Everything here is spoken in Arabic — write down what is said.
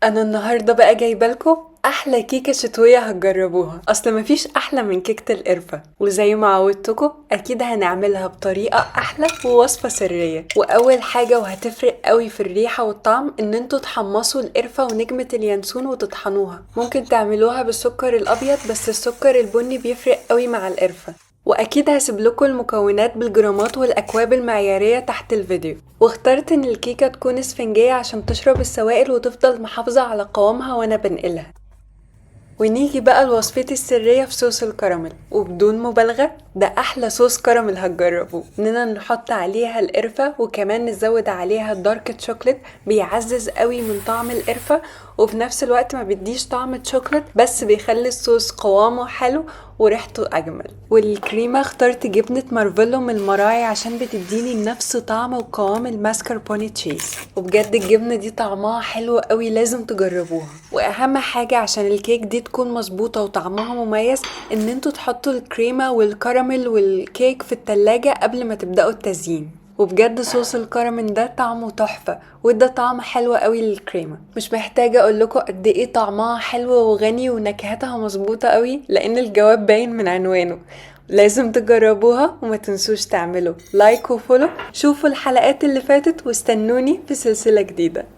انا النهارده بقى جايبالكم احلى كيكه شتويه هتجربوها. اصل مفيش احلى من كيكه القرفه، وزي ما عودتكم اكيد هنعملها بطريقه احلى ووصفه سريه. واول حاجه وهتفرق قوي في الريحه والطعم ان انتوا تحمصوا القرفه ونجمه اليانسون وتطحنوها. ممكن تعملوها بالسكر الابيض، بس السكر البني بيفرق قوي مع القرفه. واكيد هسيب لكم المكونات بالجرامات والاكواب المعياريه تحت الفيديو. واخترت ان الكيكه تكون اسفنجيه عشان تشرب السوائل وتفضل محافظه على قوامها وانا بنقلها. ونيجي بقى لوصفتي السرية في صوص الكراميل، وبدون مبالغة ده أحلى صوص كراميل هتجربوه. إننا نحط عليها القرفة وكمان نزود عليها الدارك شوكليت، بيعزز قوي من طعم القرفة وفي نفس الوقت ما بيديش طعم شوكليت، بس بيخلي الصوص قوامه حلو وريحته أجمل. والكريمة اخترت جبنة مارفيلو من المراعي عشان بتديني نفس طعم وقوام الماسكربوني تشيز. وبجد الجبنة دي طعمها حلو قوي، لازم تجربوها. واهم حاجة عشان الكيك دي تكون مظبوطة وطعمها مميز ان انتوا تحطوا الكريمة والكراميل والكيك في التلاجة قبل ما تبدأوا التزيين. وبجد صوص الكراميل ده طعمه تحفة، وده طعم حلو قوي للكريمة. مش محتاجة اقولكوا قد ايه طعمها حلو وغني ونكهتها مظبوطة قوي، لان الجواب باين من عنوانه. لازم تجربوها وما تنسوش تعملوا لايك وفولو. شوفوا الحلقات اللي فاتت واستنوني في سلسلة جديدة.